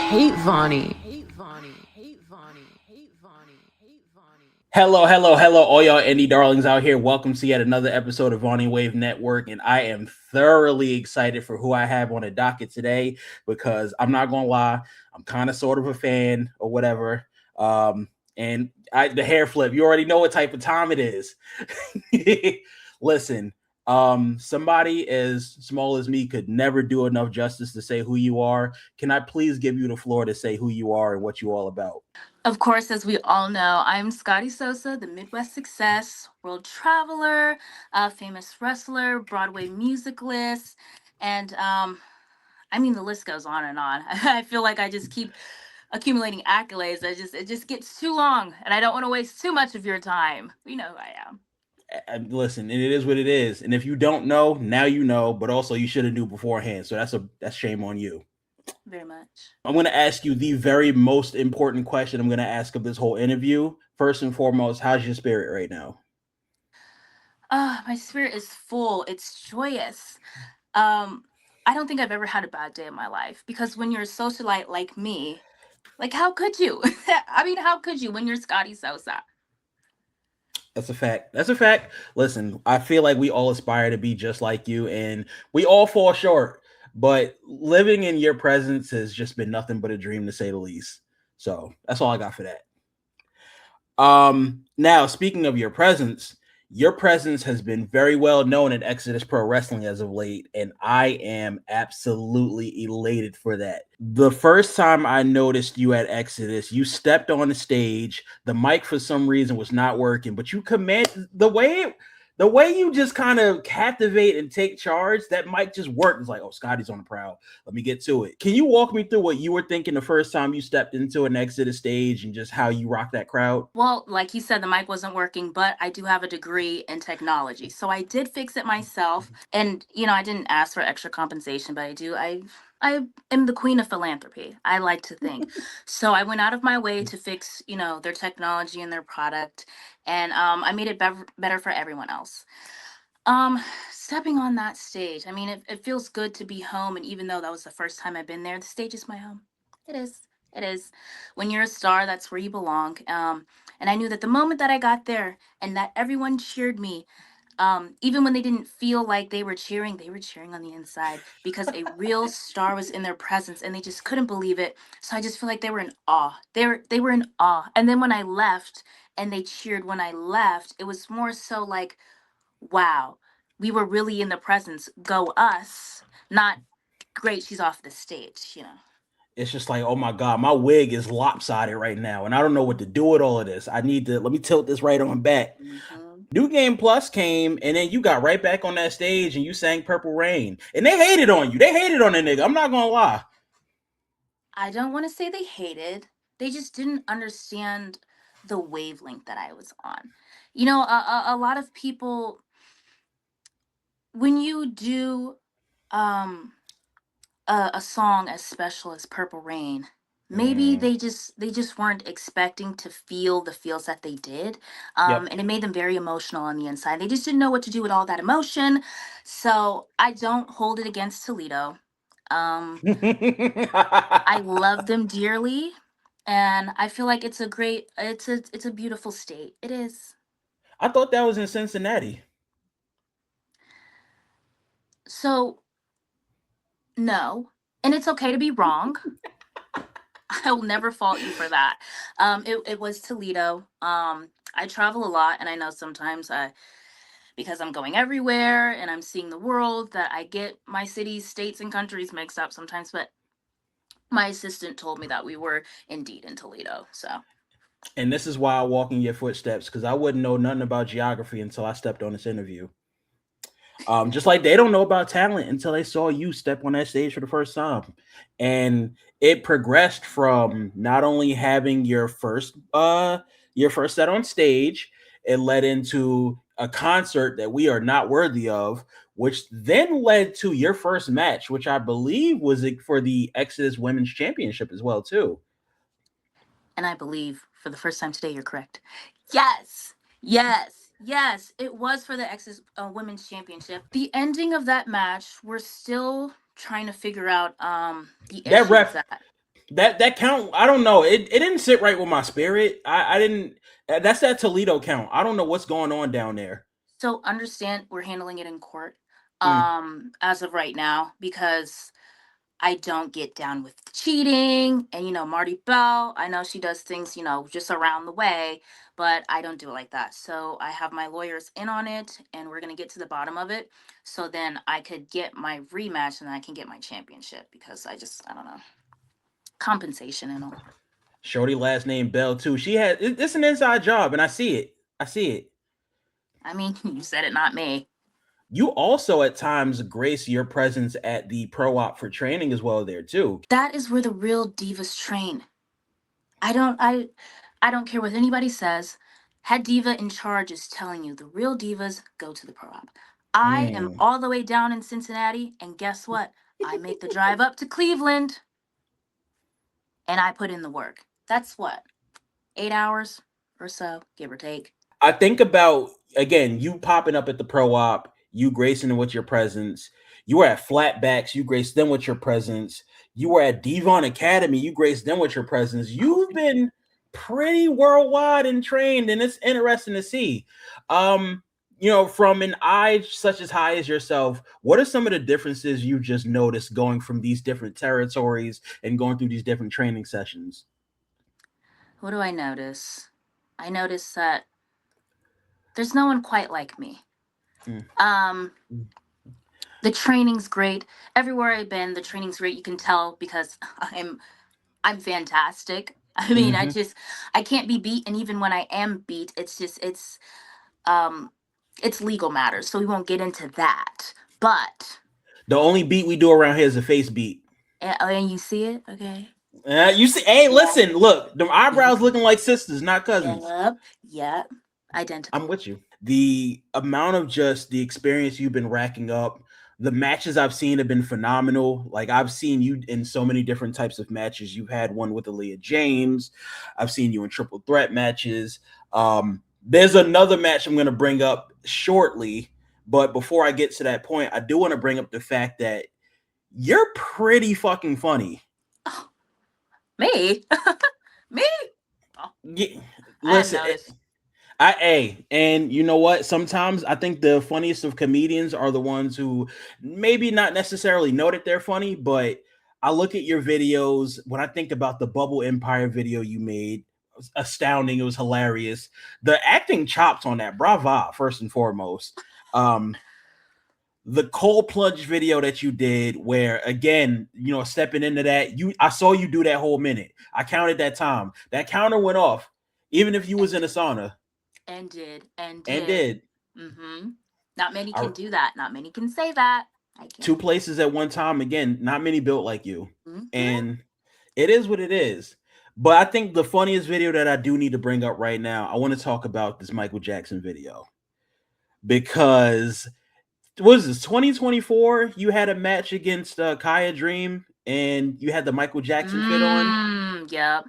hate Vonnie. Hello, all y'all indie darlings out here. Welcome to yet another episode of Vonnie Wave Network, and I am thoroughly excited for who I have on the docket today because I'm not gonna lie, I'm kind of sort of a fan or whatever. And the hair flip, you already know what type of time it is. Listen, somebody as small as me could never do enough justice to say who you are. Can I please give you the floor to say who you are and what you all about? Of course, as we all know, I'm Scotti Sosa, the Midwest success, world traveler, famous wrestler, Broadway musicalist, and I mean the list goes on and on. I feel like I just keep accumulating accolades. It just gets too long, and I don't want to waste too much of your time. You know who I am. Listen, and it is what it is. And if you don't know, now you know. But also, you should have knew beforehand. So that's shame on you. Very much. I'm going to ask you the very most important question I'm going to ask of this whole interview. First and foremost, how's your spirit right now? My spirit is full. It's joyous. Um, I don't think I've ever had a bad day in my life because when you're a socialite like me, like how could you? I mean, how could you when you're Scotty Sosa? That's a fact. That's a fact. Listen, I feel like we all aspire to be just like you, and we all fall short. But living in your presence has just been nothing but a dream, to say the least. So that's all I got for that. Now speaking of your presence has been very well known in Exodus Pro Wrestling as of late, and I am absolutely elated for that. The first time I noticed you at Exodus, you stepped on the stage. The mic for some reason was not working, but you command the way you just kind of captivate and take charge, that mic just worked. It's like, oh, Scotty's on the prowl. Let me get to it. Can you walk me through what you were thinking the first time you stepped into an Exodus stage and just how you rock that crowd? Well, like you said, the mic wasn't working, but I do have a degree in technology. So I did fix it myself. And, I didn't ask for extra compensation, but I do. I am the queen of philanthropy. I like to think. So I went out of my way to fix, their technology and their product. And I made it better for everyone else. Stepping on that stage, I mean, it feels good to be home. And even though that was the first time I've been there, the stage is my home. It is. It is. When you're a star, that's where you belong. And I knew that the moment that I got there and that everyone cheered me, even when they didn't feel like they were cheering on the inside because a real star was in their presence and they just couldn't believe it. So I just feel like they were in awe. They were in awe. And then when I left and they cheered when I left, it was more so like, wow, we were really in the presence. Go us, not great. She's off the stage. It's just like, oh my god, my wig is lopsided right now, and I don't know what to do with all of this. I need to let me tilt this right on back. Hmm. New Game Plus came, and then you got right back on that stage and you sang Purple Rain, and they hated on you. They hated on the nigga. I'm not gonna lie. I don't want to say they hated. They just didn't understand the wavelength that I was on. A lot of people, when you do um, a song as special as Purple Rain, maybe Mm, they just weren't expecting to feel the feels that they did, yep. and it made them very emotional on the inside. They just didn't know what to do with all that emotion. So I don't hold it against Toledo. Um, I love them dearly, and I feel like it's a beautiful state. It is. I thought that was in Cincinnati. So no, and it's okay to be wrong. I will never fault you for that. It was Toledo. I travel a lot, and I know sometimes because I'm going everywhere and I'm seeing the world, that I get my cities, states, and countries mixed up sometimes. But my assistant told me that we were indeed in Toledo. So And this is why I walk in your footsteps, because I wouldn't know nothing about geography until I stepped on this interview. Just like they don't know about talent until they saw you step on that stage for the first time. And it progressed from not only having your first set on stage, it led into a concert that we are not worthy of, which then led to your first match, which I believe was for the Exodus Women's Championship as well, too. and I believe for the first time today, you're correct. Yes, yes, yes. It was for the X's Women's Championship. The ending of that match, we're still trying to figure out the That issues ref that. That count, I don't know. It didn't sit right with my spirit. I didn't. That's that Toledo count. I don't know what's going on down there. So understand we're handling it in court Mm, as of right now because I don't get down with cheating. And, Marty Bell, I know she does things, just around the way, but I don't do it like that. So I have my lawyers in on it and we're going to get to the bottom of it. So then I could get my rematch and then I can get my championship because I don't know, compensation and all. Shorty last name Bell too. It's an inside job, and I see it. I see it. I mean, you said it, not me. You also at times grace your presence at the pro op for training as well there too. That is where the real divas train. I don't care what anybody says. Head diva in charge is telling you the real divas go to the pro op. I am Mm. all the way down in Cincinnati, and guess what? I make the drive up to Cleveland and I put in the work. That's what, 8 hours or so, give or take. I think about again you popping up at the pro op, you gracing them with your presence. You were at Flatbacks, you graced them with your presence. You were at Devon Academy, you graced them with your presence. You've been pretty worldwide and trained, and it's interesting to see. Um, from an eye such as high as yourself, what are some of the differences you just noticed going from these different territories and going through these different training sessions? What do I notice? I notice that there's no one quite like me. Mm. Um, the training's great. Everywhere I've been, the training's great. You can tell because I'm fantastic. I mean, Mm-hmm. I can't be beat, and even when I am beat, um it's legal matters, so we won't get into that. But The only beat we do around here is a face beat. and you see it, okay? You see, hey, Yeah. listen, look, them Yep. eyebrows looking like sisters, not cousins. Yep. Yep. I'm Identical. with you. The amount of just the experience you've been racking up, the matches I've seen have been phenomenal. Like I've seen you in so many different types of matches. You've had one with Aaliyah James. I've seen you in triple threat matches. There's another match I'm going to bring up shortly, but before I get to that point, I do want to bring up the fact that you're pretty fucking funny. Oh, me? Me? Oh, Yeah, I hadn't listen, noticed. and you know what? Sometimes I think the funniest of comedians are the ones who maybe not necessarily know that they're funny, but I look at your videos when I think about the Bubble Empire video you made. It was astounding. It was hilarious. The acting chops on that, brava, first and foremost. Um, the cold plunge video that you did, where again, stepping into that, I saw you do that whole minute. I counted that time. That counter went off, even if you was And in a did. sauna, And did. And and did. did. Mm-hmm. Not many I, can do that. Not many can say that. I two can. places at one time. Again, not many built like you, Mm-hmm. and it is what it is. But I think the funniest video that I do need to bring up right now, I want to talk about this Michael Jackson video because what is this 2024? You had a match against Kaya Dream, and you had the Michael Jackson fit on. Yep.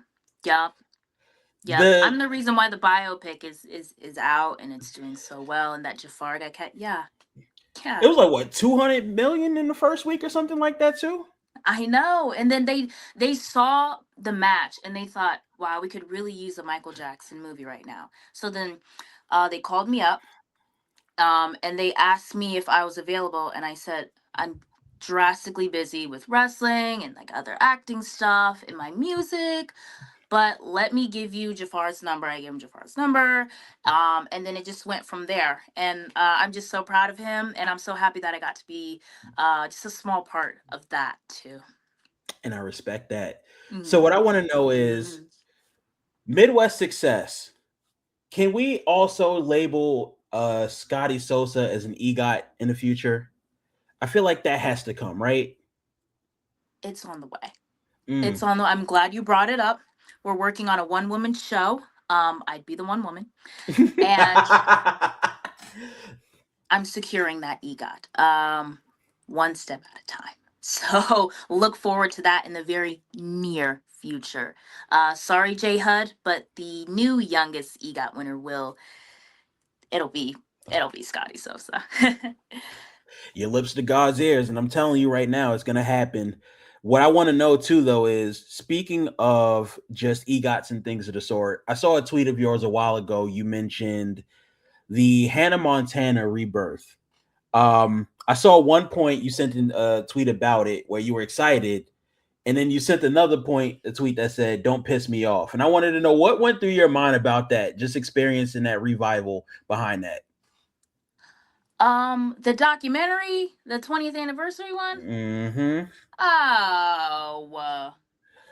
Yep. Yep. The I'm the reason why the biopic is out and it's doing so well and that Jafar got cat. Yeah. It Yeah. was like what 200 million in the first week or something like that too. I know. And then they saw the match and they thought, wow, we could really use a Michael Jackson movie right now. So then they called me up and they asked me if I was available and I said I'm drastically busy with wrestling and like other acting stuff and my music, but let me give you Jafar's number. I gave him Jafar's number. And then it just went from there. And I'm just so proud of him. And I'm so happy that I got to be just a small part of that too. And I respect that. So what I want to know is Mm. Midwest success. Can we also label Scotti Sosa as an EGOT in the future? I feel like that has to come, right? It's on the way. It's Mm. on the I'm glad you brought it up. We're working on a one woman show. I'd be the one woman. And I'm securing that EGOT one step at a time. So look forward to that in the very near future. Sorry, J Hud, but the new youngest EGOT winner it'll be it'll be Scotty Sosa. Your lips to God's ears, and I'm telling you right now, it's gonna happen. What I want to know too, though, is speaking of just EGOTs and things of the sort, I saw a tweet of yours a while ago. You mentioned the Hannah Montana rebirth. I saw one point you sent in a tweet about it where you were excited, and then you sent another point, a tweet that said, "Don't piss me off." And I wanted to know what went through your mind about that, just experiencing that revival behind that. The documentary, the 20th anniversary one. Mm-hmm. Oh,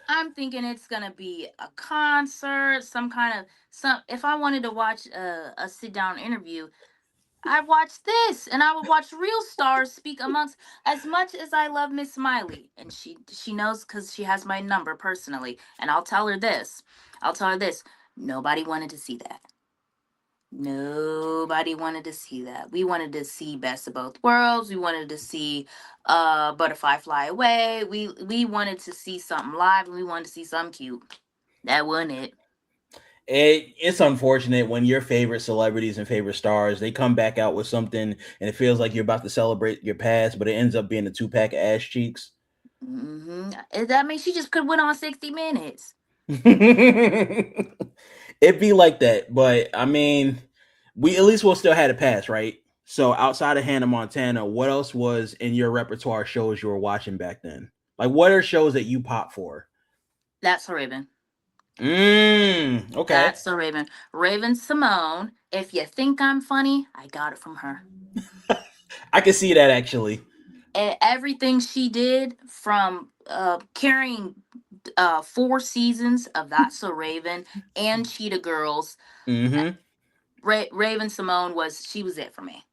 I'm thinking it's gonna be a concert, some kind of some. If I wanted to watch a sit down interview, I'd watch this, and I would watch real stars speak amongst. As much as I love Miss Smiley, and she knows because she has my number personally, and I'll tell her this. I'll tell her this. Nobody wanted to see that. Nobody wanted to see that. We wanted to see Best of Both Worlds. We wanted to see Butterfly Fly Away. We wanted to see something live, and we wanted to see something cute. That wasn't it. It's unfortunate when your favorite celebrities and favorite stars they come back out with something and it feels like you're about to celebrate your past, but it ends up being a 2 pack of ass cheeks. That means she just could win on 60 Minutes. It'd be like that, but I mean, we at least will still had a pass, right? So outside of Hannah Montana, what else was in your repertoire shows you were watching back then? Like, what are shows that you pop for? That's a Raven. Okay. That's a Raven. Raven Simone. If you think I'm funny, I got it from her. I can see that actually. And everything she did from carrying 4 seasons of That's So Raven and Cheetah Girls. Mm-hmm. Raven Simone she was it for me.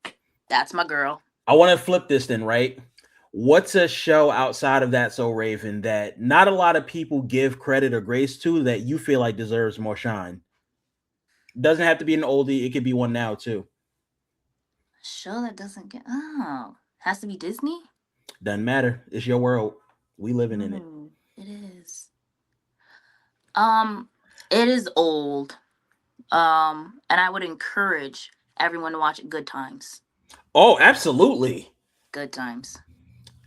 That's my girl. I want to flip this then, right? What's a show outside of That So Raven that not a lot of people give credit or grace to that you feel like deserves more shine? Doesn't have to be an oldie, it could be one now too. A show that doesn't get has to be Disney. Doesn't matter. It's your world. We living in it. It is. It is old. And I would encourage everyone to watch it. Good Times. Oh, absolutely. Good Times.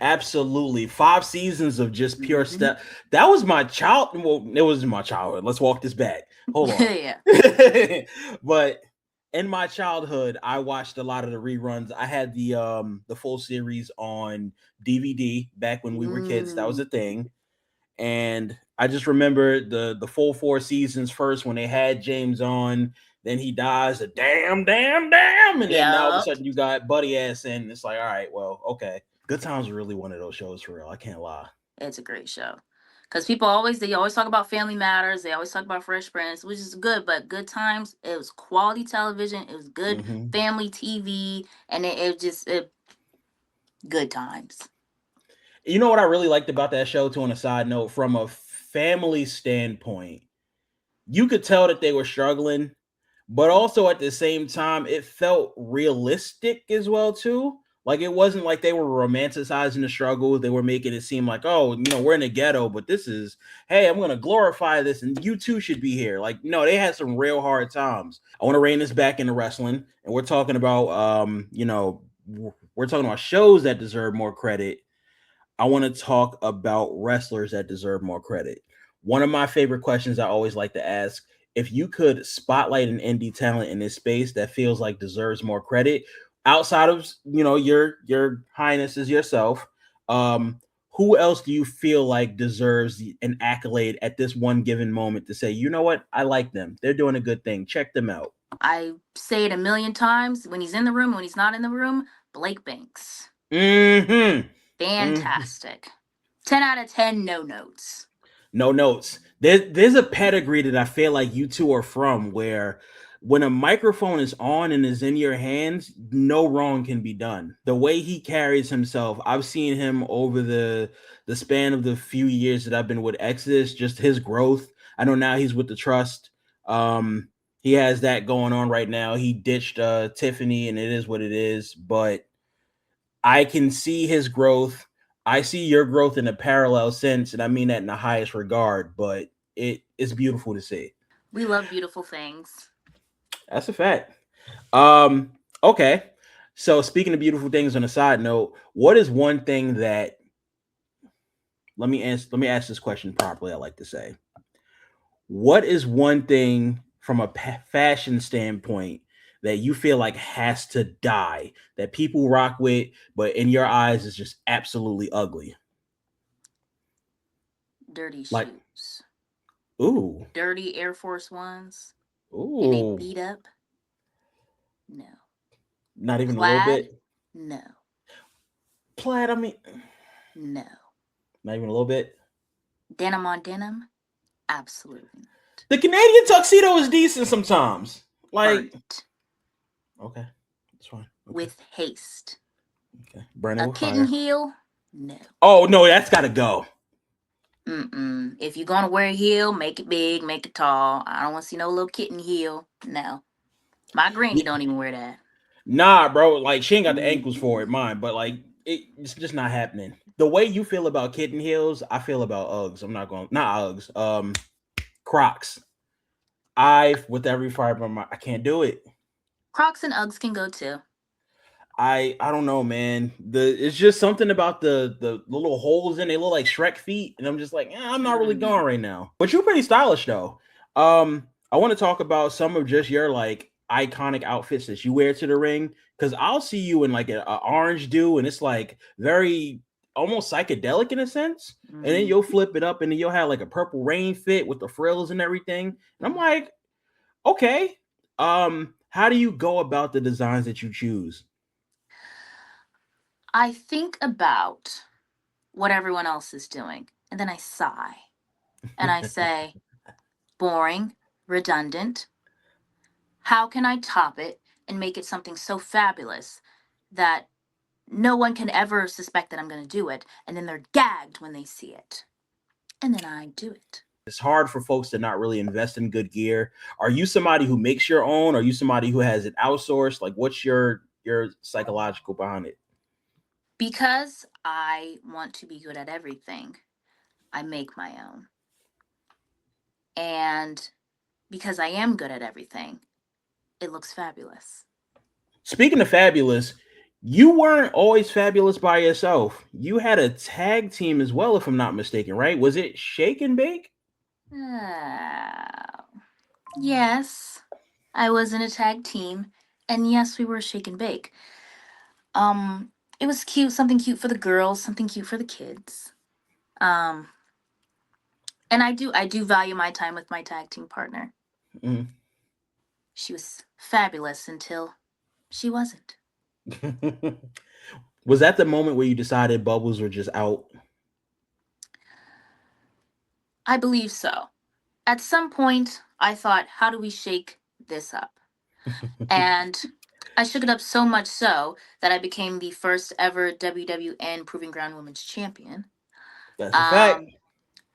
Absolutely. 5 seasons of just pure stuff. That was my child. Well, it was my childhood. Let's walk this back. Hold on. Yeah. But in my childhood, I watched a lot of the reruns. I had the full series on DVD back when we were kids. That was a thing. And I just remember the full 4 seasons first when they had James on, then he dies, a damn, and then now all of a sudden you got Buddy ass in. It's like, all right, well, okay. Good Times are really one of those shows for real. I can't lie. It's a great show. Because people they always talk about Family Matters. They always talk about Fresh Prince, which is good. But Good Times, it was quality television. It was good family TV. And it Good Times. You know what I really liked about that show, too, on a side note, from a family standpoint, you could tell that they were struggling, but also at the same time, it felt realistic as well, too. Like, it wasn't like they were romanticizing the struggle. They were making it seem like, oh, we're in the ghetto, but this is, hey, I'm going to glorify this, and you too should be here. Like, no, they had some real hard times. I want to rein this back into wrestling, and we're talking about, we're talking about shows that deserve more credit. I want to talk about wrestlers that deserve more credit. One of my favorite questions I always like to ask, if you could spotlight an indie talent in this space that feels like deserves more credit outside of, your highnesses yourself, who else do you feel like deserves an accolade at this one given moment to say, you know what? I like them. They're doing a good thing. Check them out. I say it a million times when he's in the room, when he's not in the room, Blake Banks. Fantastic. 10 out of 10, no notes. No notes. There's a pedigree that I feel like you two are from where when a microphone is on and is in your hands, no wrong can be done. The way he carries himself, I've seen him over the span of the few years that I've been with Exodus, just his growth. I know now he's with the Trust. He has that going on right now. He ditched Tiffany, and it is what it is, but I can see his growth. I see your growth in a parallel sense, and I mean that in the highest regard, but it's beautiful to see. We love beautiful things. That's a fact. Okay. So speaking of beautiful things on a side note, what is one thing that Let me ask this question properly. I like to say, what is one thing from a fashion standpoint that you feel like has to die that people rock with, but in your eyes is just absolutely ugly? Dirty Like, shoes. ooh, Dirty Air Force Ones. And they ooh, beat up. No. not even a little Plaid. bit. No. Plaid, I mean, No. not even a little bit. Denim on denim. Absolutely not. The Canadian tuxedo is decent sometimes. Like, Burnt. okay, that's fine. Okay, With haste. okay. Burn it A with kitten fire. heel. No. Oh no, that's gotta go. Mm-mm. If you're gonna wear a heel, make it big, make it tall. I don't want to see no little kitten heel. No. My granny Yeah, don't even wear that. nah, bro. Like she ain't got the ankles for it, mine. But like, it's just not happening. The way you feel about kitten heels, I feel about Uggs. I'm not going, not Uggs. Crocs. With every fiber of my, I can't do it. Crocs and Uggs can go too. I don't know, man. It's just something about the little holes in they look like Shrek feet, and I'm just like, I'm not really Mm. going right now. But you're pretty stylish though. I want to talk about some of just your like iconic outfits that you wear to the ring because I'll see you in like a orange dew, and it's like very almost psychedelic in a sense. And then Mm. you'll flip it up, and then you'll have like a purple rain fit with the frills and everything. And I'm Mm. like, okay. How do you go about the designs that you choose? I think about what everyone else is doing, and then I sigh and I say, boring, redundant. How can I top it and make it something so fabulous that no one can ever suspect that I'm going to do it, and then they're gagged when they see it? And then I do it. It's hard for folks to not really invest in good gear. Are you somebody who makes your own? Are you somebody who has it outsourced? Like, what's your psychological behind it? Because I want to be good at everything, I make my own. And because I am good at everything, it looks fabulous. Speaking of fabulous, you weren't always fabulous by yourself. You had a tag team as well, if I'm not mistaken, right? Was it Shake and Bake? Uh, yes, I was in a tag team, and yes, we were shake and bake. It was cute, something cute for the girls, something cute for the kids. Um, and I do value my time with my tag team partner. Mm. She was fabulous until she wasn't. Was that the moment where you decided bubbles were just out? I believe so. At some point, I thought, how do we shake this up? And I shook it up so much so that I became the first ever WWN Proving Ground Women's Champion. That's a fact. Um,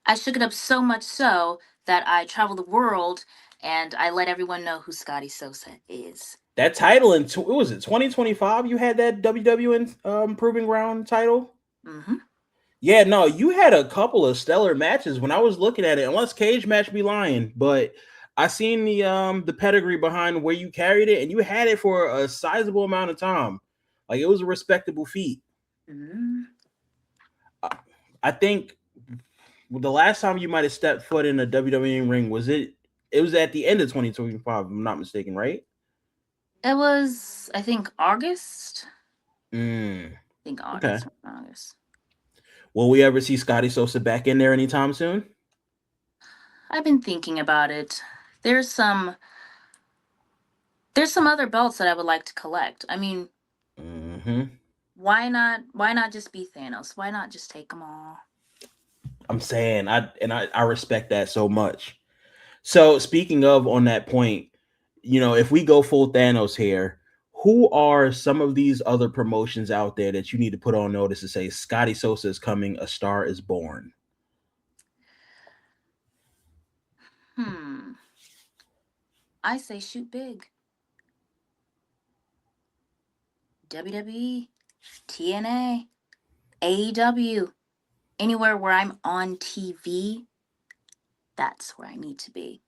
I shook it up so much so that I traveled the world and I let everyone know who Scotti Sosa is. That title in what was it 2025? You had that WWN Proving Ground title. Hmm. Yeah, no, you had a couple of stellar matches when I was looking at it. Unless Cage Match be lying, but I seen the pedigree behind where you carried it, and you had it for a sizable amount of time. Like it was a respectable feat. Hmm. I I think the last time you might have stepped foot in a WWE ring was it? It was at the end of 2025, if I'm not mistaken, right? It was, I think, August. Mm, I think okay. August. August. Will we ever see Scotty Sosa back in there anytime soon? I've been thinking about it. There's some there's some other belts that I would like to collect. I mean, Hmm. why not just be Thanos? Why not just take them all? I'm saying I respect that so much. So speaking of on that point, if we go full Thanos here, who are some of these other promotions out there that you need to put on notice to say Scotty Sosa is coming, a star is born? Hmm. I say shoot big. WWE, TNA, AEW, anywhere where I'm on TV, that's where I need to be.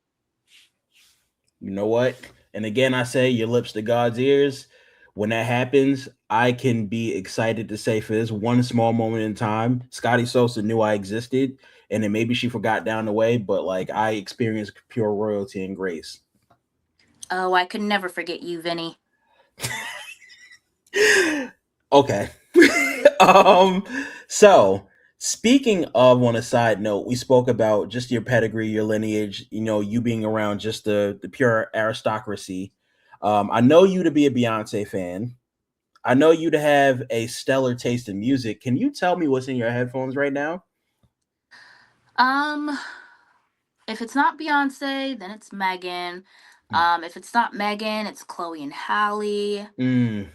You know what? And again, I say your lips to God's ears. When that happens, I can be excited to say for this one small moment in time, Scotti Sosa knew I existed, and then maybe she forgot down the way, but like I experienced pure royalty and grace. Oh, I could never forget you, Vinny. Okay. um so speaking of, on a side note, we spoke about just your pedigree, your lineage, you being around just the pure aristocracy. I know you to be a Beyonce fan. I know you to have a stellar taste in music. Can you tell me what's in your headphones right now? Um, if it's not Beyonce, then it's Megan. If it's not Megan, it's Chloe and Halle. Mm,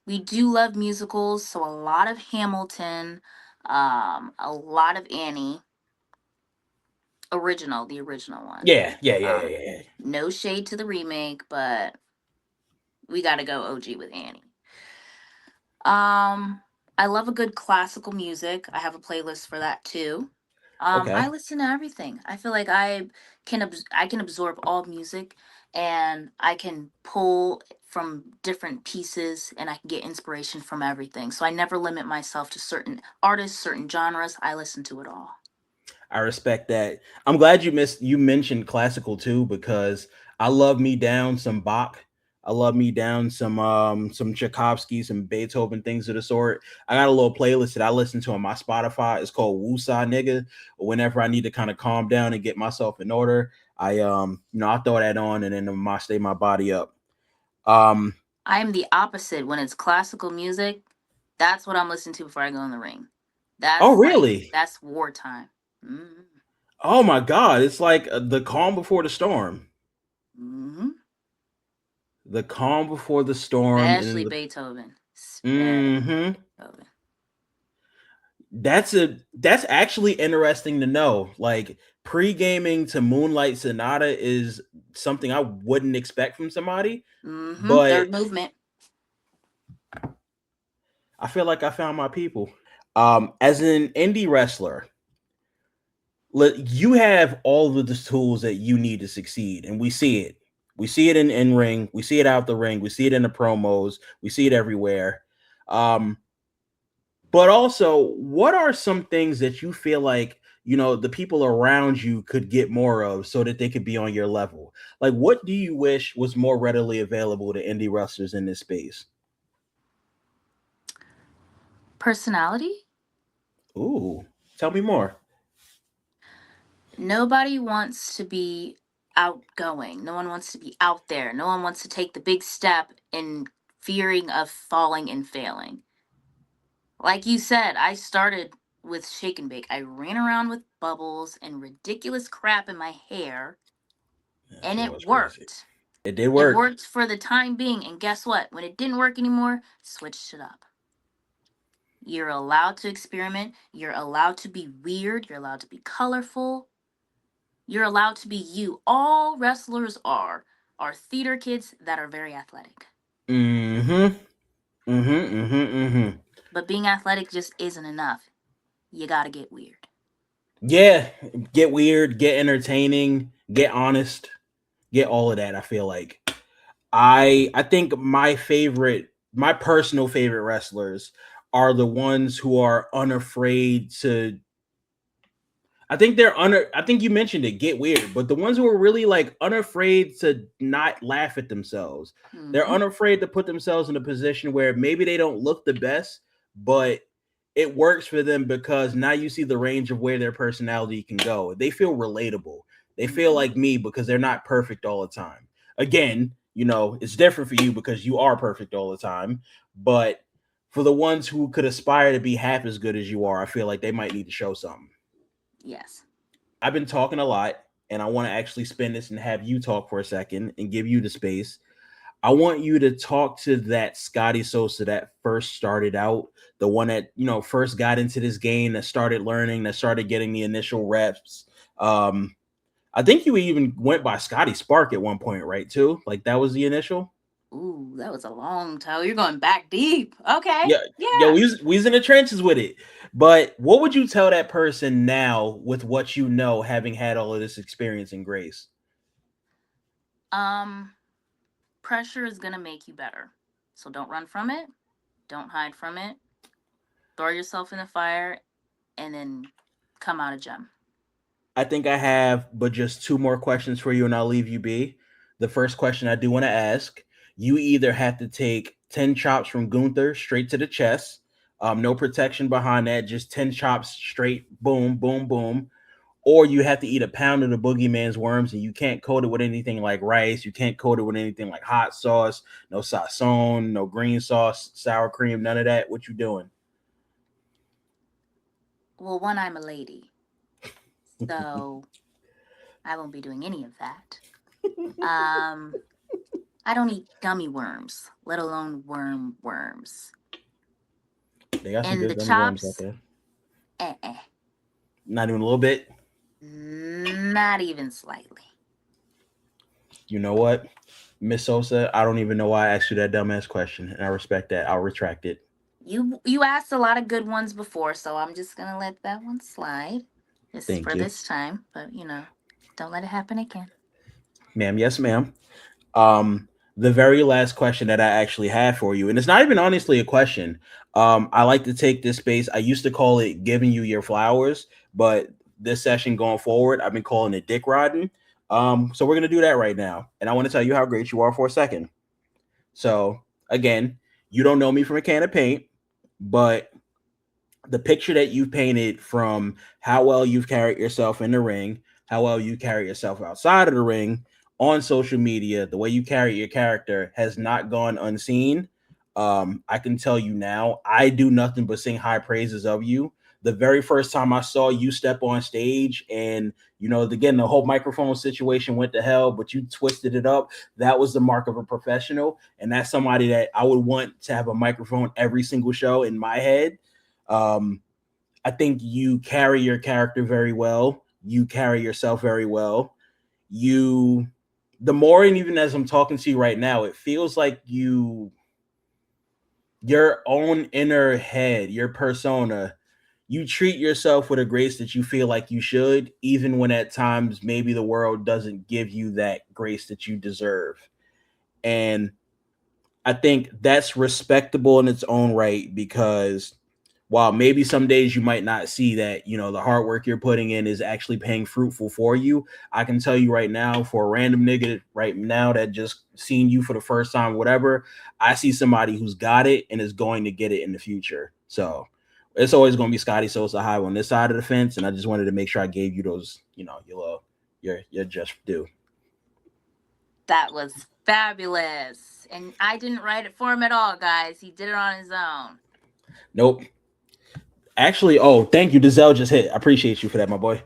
We do love musicals, so a lot of Hamilton, a lot of Annie, the original one. yeah, yeah, yeah, yeah, Um, yeah. no shade to the remake, but we got to go OG with Annie. Um, I love a good classical music. I have a playlist for that too. I Okay. listen to everything. I feel like I can absorb all music, and I can pull from different pieces, and I can get inspiration from everything. So I never limit myself to certain artists, certain genres. I listen to it all. I respect that. I'm glad you mentioned classical too, because I love me down some Bach. I love me down some Tchaikovsky, some Beethoven, things of the sort. I got a little playlist that I listen to on my Spotify. It's called Woosah Nigga. Whenever I need to kind of calm down and get myself in order, I throw that on and then I stay my body up. Um I am the opposite when it's classical music. That's what I'm listening to before I go in the ring. oh That's really? that's wartime. Mm-hmm. Oh my god, it's like the calm before the storm. Mm-hmm. The calm before the storm and then Especially the Beethoven. Especially mhm. Beethoven. That's actually interesting to know. Like pre-gaming to Moonlight Sonata is something I wouldn't expect from somebody, Mm-hmm. but Third movement. I feel like I found my people. As an indie wrestler, you have all of the tools that you need to succeed, and we see it. We see it in ring. We see it out the ring. We see it in the promos. We see it everywhere. Um, But also, what are some things that you feel like, the people around you could get more of so that they could be on your level? Like, what do you wish was more readily available to indie wrestlers in this space? Personality. Ooh, tell me more. Nobody wants to be outgoing. No one wants to be out there. No one wants to take the big step in fearing of falling and failing. Like you said, I started with shake and bake. I ran around with bubbles and ridiculous crap in my hair, That and shit it was crazy. worked. It did It work. worked for the time being. And guess what? When it didn't work anymore, switched it up. You're allowed to experiment. You're allowed to be weird. You're allowed to be colorful. You're allowed to be you. All wrestlers are theater kids that are very athletic. Mm-hmm. Mm-hmm. Mm-hmm. Mm-hmm. But being athletic just isn't enough. You gotta get weird. Yeah. Get weird, get entertaining, get honest, get all of that. I feel like. I think my personal favorite wrestlers are the ones who are unafraid to. I think you mentioned it, get weird, but the ones who are really like unafraid to not laugh at themselves. They're Mm-hmm. unafraid to put themselves in a position where maybe they don't look the best, but it works for them because now you see the range of where their personality can go. They feel relatable. They feel Mm-hmm. like me because they're not perfect all the time. Again, it's different for you because you are perfect all the time, but for the ones who could aspire to be half as good as you are, I feel like they might need to show something. Yes. I've been talking a lot, and I want to actually spend this and have you talk for a second and give you the space. I want you to talk to that Scotti Sosa that first started out, the one that first got into this game, that started learning, that started getting the initial reps. Um, I think you even went by Scotty Spark at one point, right? Too, like that was the initial. Ooh, that was a long time. You're going back deep. Okay. Yeah, yeah, Yeah. we was in the trenches with it. But what would you tell that person now with what you know, having had all of this experience and grace? Um, Pressure is gonna make you better. So don't run from it. Don't hide from it. Throw yourself in the fire and then come out a gem. I think I have but just two more questions for you and I'll leave you be. The first question I do want to ask, you either have to take 10 chops from Gunther straight to the chest, no protection behind that, just 10 chops straight, boom, boom, boom, or you have to eat a pound of the boogeyman's worms and you can't coat it with anything like rice, you can't coat it with anything like hot sauce, no sazon, no green sauce, sour cream, none of that. What you doing? Well, one, I'm a lady, so I won't be doing any of that. Um, I don't eat gummy worms, let alone worms. They got some And good the gummy worms out chops, there. eh. Not even a little bit. Not even slightly. You know what, Miss Sosa? I don't even know why I asked you that dumbass question, and I respect that. I'll retract it. You asked a lot of good ones before, so I'm just gonna let that one slide. This is Thank for you, this time, but don't let it happen again. ma'am. Yes, ma'am. The very last question that I actually had for you, and it's not even honestly a question. I like to take this space. I used to call it giving you your flowers, but this session going forward, I've been calling it dick riding. So we're gonna do that right now, and I want to tell you how great you are for a second. So again, you don't know me from a can of paint, but the picture that you've painted from how well you've carried yourself in the ring, how well you carry yourself outside of the ring, on social media, the way you carry your character has not gone unseen. I can tell you now, I do nothing but sing high praises of you. The very first time I saw you step on stage, and again, the whole microphone situation went to hell, but you twisted it up. That was the mark of a professional, and that's somebody that I would want to have a microphone every single show in my head. um, I think you carry your character very well. You carry yourself very well. You, the more, and even as I'm talking to you right now, it feels like your own inner head, your persona, you treat yourself with a grace that you feel like you should, even when at times maybe the world doesn't give you that grace that you deserve. And I think that's respectable in its own right, because while maybe some days you might not see that, the hard work you're putting in is actually paying fruitful for you. I can tell you right now, for a random nigga right now that just seen you for the first time, whatever, I see somebody who's got it and is going to get it in the future. So it's always going to be Scotti Sosa high on this side of the fence. And I just wanted to make sure I gave you those, your just due. That was fabulous. And I didn't write it for him at all, guys. He did it on his own. Nope. Actually, oh, thank you. Dizelle just hit. I appreciate you for that, my boy.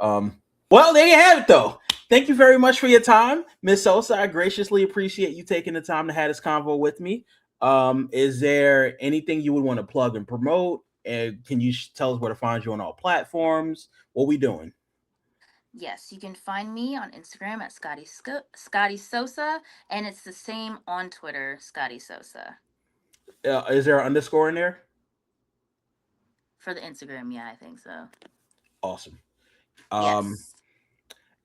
Well, there you have it, though. Thank you very much for your time, Miss Sosa. I graciously appreciate you taking the time to have this convo with me. Is there anything you would want to plug and promote? And can you tell us where to find you on all platforms? What we doing? Yes, you can find me on Instagram at Scotti Sosa, and it's the same on Twitter, Scotti Sosa. Is there an underscore in there? For the Instagram, yeah, I think so. Awesome. Yes.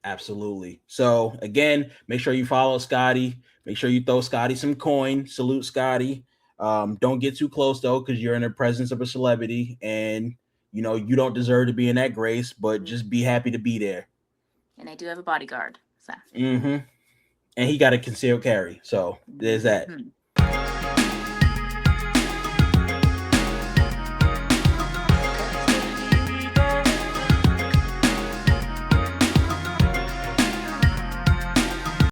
Absolutely. So again, make sure you follow Scotti. Make sure you throw Scotti some coin. Salute Scotti. Don't get too close though, because you're in the presence of a celebrity, and you don't deserve to be in that grace. But just be happy to be there. And I do have a bodyguard. So. And he got a concealed carry. So there's that.